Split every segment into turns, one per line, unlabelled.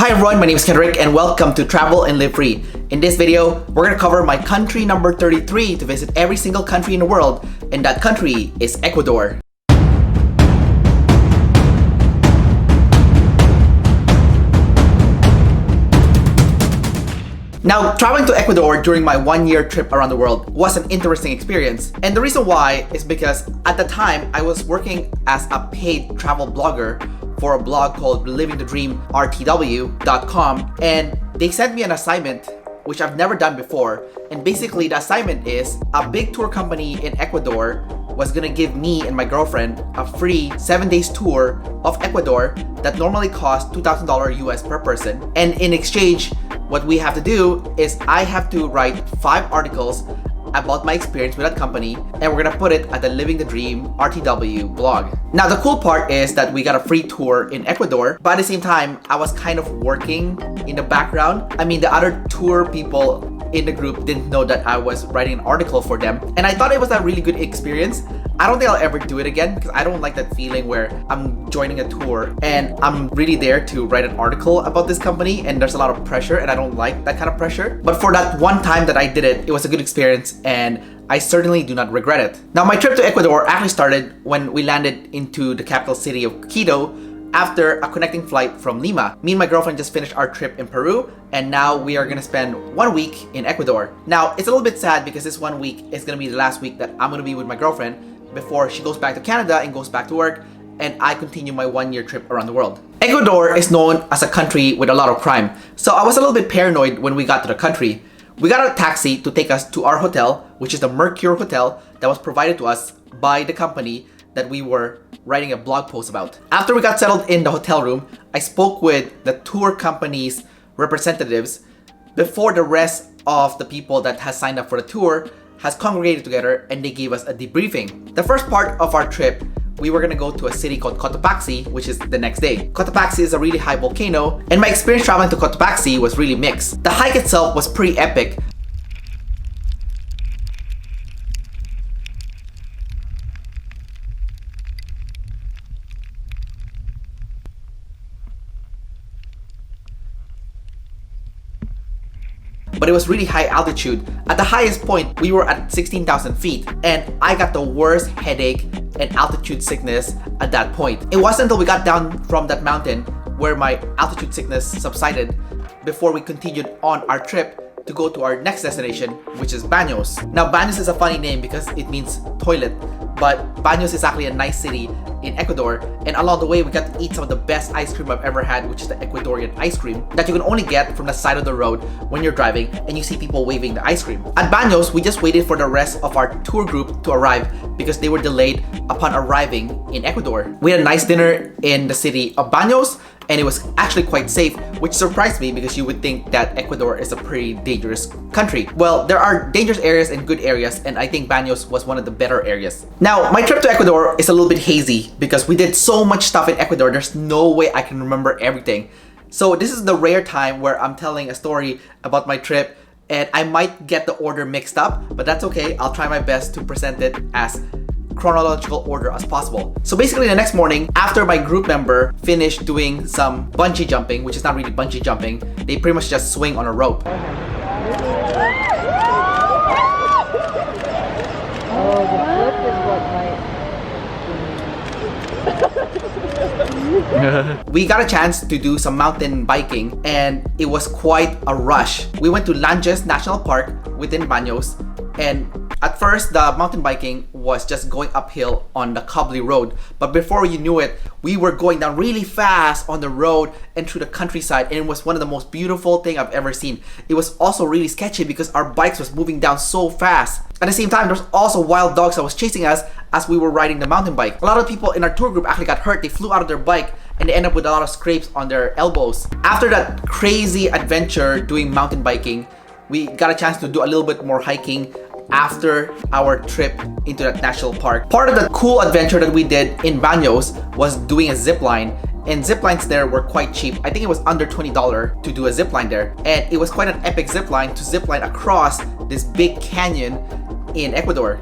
Hi everyone, my name is Kendrick and welcome to Travel and Live Free. In this video, we're going to cover my country number 33 to visit every single country in the world, and that country is Ecuador. Now, traveling to Ecuador during my one-year trip around the world was an interesting experience. And the reason why is because at the time, I was working as a paid travel blogger for a blog called livingthedreamrtw.com, and they sent me an assignment which I've never done before. And basically the assignment is a big tour company in Ecuador was gonna give me and my girlfriend a free 7 days tour of Ecuador that normally costs $2,000 US per person. And in exchange, what we have to do is I have to write 5 articles about my experience with that company, and we're gonna put it at the Living the Dream RTW blog. Now the cool part is that we got a free tour in Ecuador, but at the same time I was kind of working in the background. I mean, the other tour people in the group didn't know that I was writing an article for them, and I thought it was a really good experience. I don't think I'll ever do it again because I don't like that feeling where I'm joining a tour and I'm really there to write an article about this company and there's a lot of pressure, and I don't like that kind of pressure. But for that one time that I did it, it was a good experience and I certainly do not regret it. Now my trip to Ecuador actually started when we landed into the capital city of Quito after a connecting flight from Lima. Me and my girlfriend just finished our trip in Peru, and now we are gonna spend 1 week in Ecuador. Now it's a little bit sad because this 1 week is gonna be the last week that I'm gonna be with my girlfriend before she goes back to Canada and goes back to work, and I continue my one-year trip around the world. Ecuador is known as a country with a lot of crime, so I was a little bit paranoid when we got to the country. We got a taxi to take us to our hotel, which is the Mercure Hotel that was provided to us by the company that we were writing a blog post about. After we got settled in the hotel room, I spoke with the tour company's representatives before the rest of the people that has signed up for the tour has congregated together, and they gave us a debriefing. The first part of our trip, we were gonna go to a city called Cotopaxi, which is the next day. Cotopaxi is a really high volcano, and my experience traveling to Cotopaxi was really mixed. The hike itself was pretty epic. But it was really high altitude. At the highest point, we were at 16,000 feet, and I got the worst headache and altitude sickness at that point. It wasn't until we got down from that mountain where my altitude sickness subsided before we continued on our trip to go to our next destination, which is Baños. Now Baños is a funny name because it means toilet, but Baños is actually a nice city in Ecuador, and along the way we got to eat some of the best ice cream I've ever had, which is the Ecuadorian Ice Cream that you can only get from the side of the road when you're driving and you see people waving the ice cream. At Baños, we just waited for the rest of our tour group to arrive because they were delayed upon arriving in Ecuador. We had a nice dinner in the city of Baños, and it was actually quite safe, which surprised me because you would think that Ecuador is a pretty dangerous country. Well, there are dangerous areas and good areas, and I think Baños was one of the better areas. Now, my trip to Ecuador is a little bit hazy because we did so much stuff in Ecuador, there's no way I can remember everything. So this is the rare time where I'm telling a story about my trip, and I might get the order mixed up, but that's okay. I'll try my best to present it as chronological order as possible. So basically the next morning, after my group member finished doing some bungee jumping, which is not really bungee jumping, they pretty much just swing on a rope. We got a chance to do some mountain biking, and it was quite a rush. We went to Langes National Park within Baños, and at first the mountain biking was just going uphill on the cobbly road, but before you knew it, we were going down really fast on the road and through the countryside, and it was one of the most beautiful thing I've ever seen. It was also really sketchy because our bikes was moving down so fast. At the same time, there's also wild dogs that was chasing us as we were riding the mountain bike. A lot of people in our tour group actually got hurt. They flew out of their bike and they end up with a lot of scrapes on their elbows. After that crazy adventure doing mountain biking, we got a chance to do a little bit more hiking after our trip into that national park. Part of the cool adventure that we did in Baños was doing a zipline, and ziplines there were quite cheap. I think it was under $20 to do a zipline there, and it was quite an epic zipline to zipline across this big canyon in Ecuador.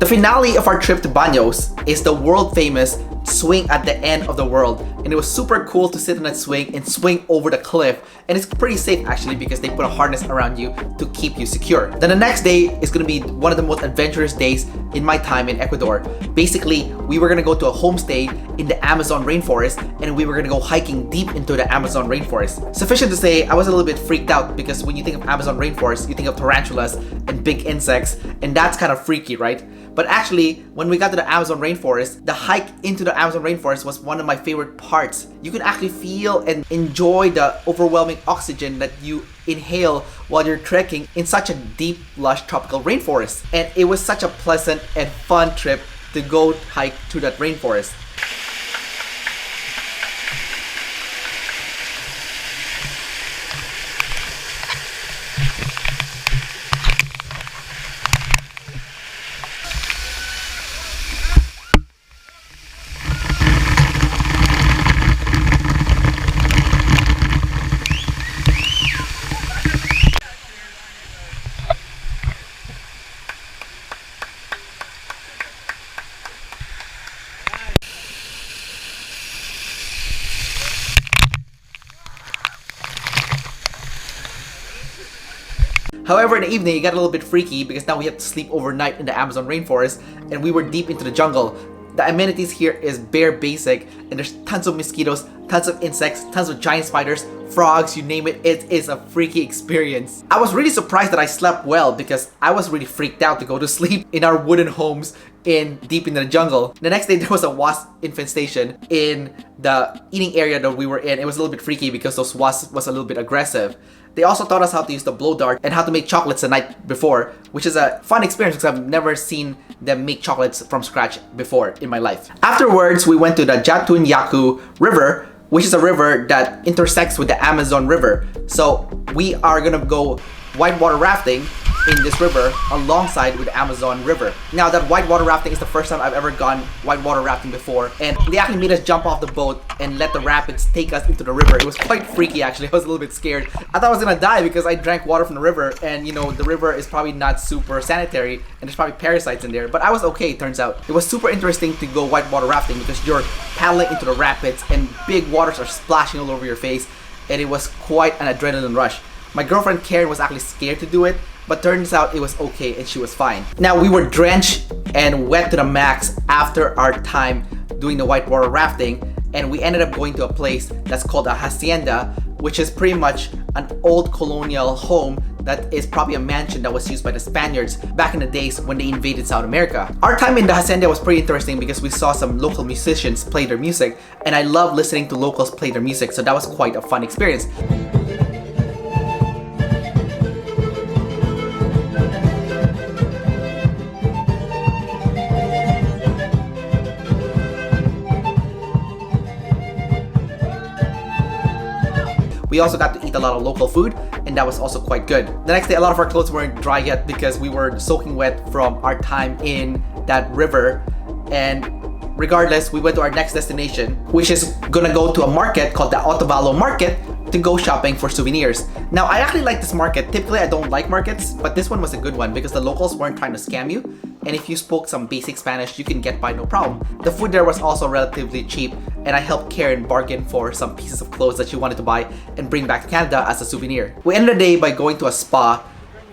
The finale of our trip to Baños is the world famous swing at the end of the world, and it was super cool to sit on that swing and swing over the cliff, and it's pretty safe actually because they put a harness around you to keep you secure. Then the next day is going to be one of the most adventurous days in my time in Ecuador. Basically, we were going to go to a homestay in the Amazon rainforest, and we were going to go hiking deep into the Amazon rainforest. Sufficient to say, I was a little bit freaked out because when you think of Amazon rainforest, you think of tarantulas and big insects, and that's kind of freaky, right? But actually, when we got to the Amazon rainforest, the hike into the Amazon rainforest was one of my favorite parts. You could actually feel and enjoy the overwhelming oxygen that you inhale while you're trekking in such a deep, lush tropical rainforest. And it was such a pleasant and fun trip to go hike through that rainforest. However, in the evening, it got a little bit freaky because now we have to sleep overnight in the Amazon rainforest, and we were deep into the jungle. The amenities here is bare basic, and there's tons of mosquitoes, tons of insects, tons of giant spiders, frogs, you name it. It is a freaky experience. I was really surprised that I slept well because I was really freaked out to go to sleep in our wooden homes deep in the jungle. The next day, there was a wasp infestation in the eating area that we were in. It was a little bit freaky because those wasps was a little bit aggressive. They also taught us how to use the blow dart and how to make chocolates the night before, which is a fun experience because I've never seen them make chocolates from scratch before in my life. Afterwards, we went to the Jatun Yaku river, which is a river that intersects with the Amazon River. So we are gonna go whitewater rafting in this river alongside with the Amazon River. Now that whitewater rafting is the first time I've ever gone whitewater rafting before, and they actually made us jump off the boat and let the rapids take us into the river. It was quite freaky actually. I was a little bit scared. I thought I was gonna die because I drank water from the river, and you know, the river is probably not super sanitary and there's probably parasites in there, but I was okay, it turns out. It was super interesting to go whitewater rafting because you're paddling into the rapids and big waters are splashing all over your face, and it was quite an adrenaline rush. My girlfriend Karen was actually scared to do it, but turns out it was okay and she was fine. Now we were drenched and wet to the max after our time doing the whitewater rafting, and we ended up going to a place that's called a hacienda, which is pretty much an old colonial home that is probably a mansion that was used by the Spaniards back in the days when they invaded South America. Our time in the hacienda was pretty interesting because we saw some local musicians play their music, and I love listening to locals play their music, so that was quite a fun experience. We also got to eat a lot of local food, and that was also quite good. The next day, a lot of our clothes weren't dry yet because we were soaking wet from our time in that river. And regardless, we went to our next destination, which is gonna go to a market called the Otavalo Market to go shopping for souvenirs. Now, I actually like this market. Typically, I don't like markets, but this one was a good one because the locals weren't trying to scam you. And if you spoke some basic Spanish, you can get by no problem. The food there was also relatively cheap, and I helped Karen bargain for some pieces of clothes that she wanted to buy and bring back to Canada as a souvenir. We ended the day by going to a spa,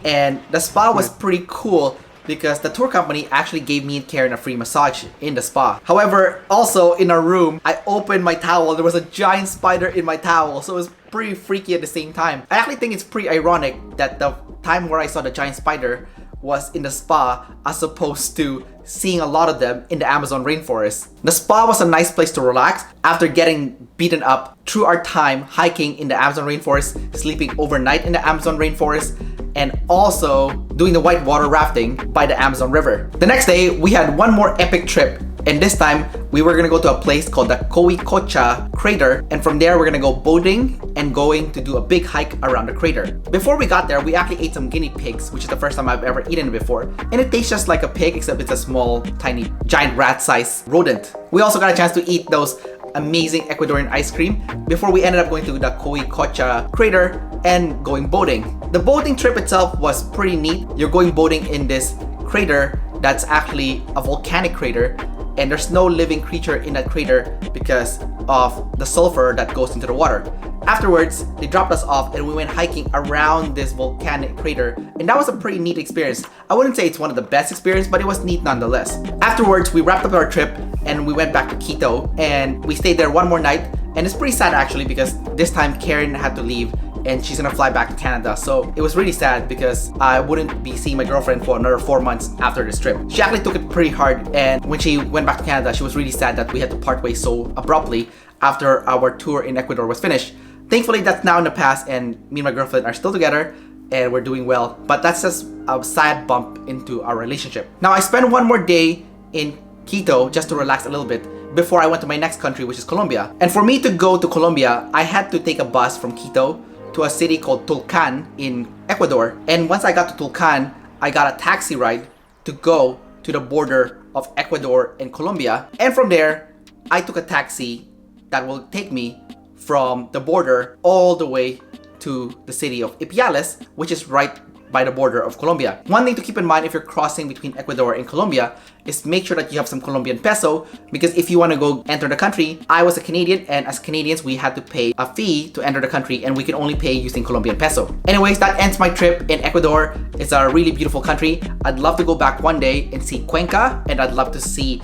and the spa was pretty cool because the tour company actually gave me and Karen a free massage in the spa. However, also in our room, I opened my towel. There was a giant spider in my towel, so it was pretty freaky at the same time. I actually think it's pretty ironic that the time where I saw the giant spider was in the spa as opposed to seeing a lot of them in the Amazon rainforest. The spa was a nice place to relax after getting beaten up through our time hiking in the Amazon rainforest, sleeping overnight in the Amazon rainforest, and also doing the whitewater rafting by the Amazon River. The next day, we had one more epic trip, and this time we were gonna go to a place called the Koikocha Crater, and from there we're gonna go boating and going to do a big hike around the crater. Before we got there, we actually ate some guinea pigs, which is the first time I've ever eaten it before, and it tastes just like a pig except it's a small, tiny, giant rat-sized rodent. We also got a chance to eat those amazing Ecuadorian ice cream before we ended up going to the Koikocha Crater and going boating. The boating trip itself was pretty neat. You're going boating in this crater that's actually a volcanic crater, and there's no living creature in that crater because of the sulfur that goes into the water. Afterwards, they dropped us off and we went hiking around this volcanic crater, and that was a pretty neat experience. I wouldn't say it's one of the best experiences, but it was neat nonetheless. Afterwards, we wrapped up our trip and we went back to Quito, and we stayed there one more night, and it's pretty sad actually because this time Karen had to leave and she's gonna fly back to Canada. So it was really sad because I wouldn't be seeing my girlfriend for another 4 months after this trip. She actually took it pretty hard, and when she went back to Canada, she was really sad that we had to part ways so abruptly after our tour in Ecuador was finished. Thankfully, that's now in the past, and me and my girlfriend are still together and we're doing well, but that's just a sad bump into our relationship. Now, I spent one more day in Quito just to relax a little bit before I went to my next country, which is Colombia. And for me to go to Colombia, I had to take a bus from Quito to a city called Tulcan in Ecuador. And once I got to Tulcan, I got a taxi ride to go to the border of Ecuador and Colombia. And from there, I took a taxi that will take me from the border all the way to the city of Ipiales, which is right by the border of Colombia. One thing to keep in mind if you're crossing between Ecuador and Colombia is make sure that you have some Colombian peso, because if you want to go enter the country, I was a Canadian, and as Canadians we had to pay a fee to enter the country, and we can only pay using Colombian peso. Anyways, that ends my trip in Ecuador. It's a really beautiful country. I'd love to go back one day and see Cuenca, and I'd love to see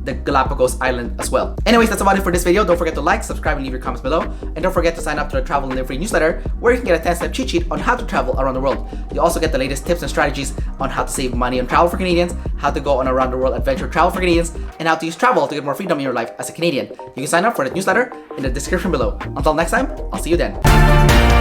the Galapagos Island as well. Anyways, that's about it for this video. Don't forget to like, subscribe, and leave your comments below. And don't forget to sign up to the Travel and Live Free newsletter, where you can get a 10-step cheat sheet on how to travel around the world. You also get the latest tips and strategies on how to save money on travel for Canadians, how to go on around the world adventure travel for Canadians, and how to use travel to get more freedom in your life as a Canadian. You can sign up for the newsletter in the description below. Until next time, I'll see you then.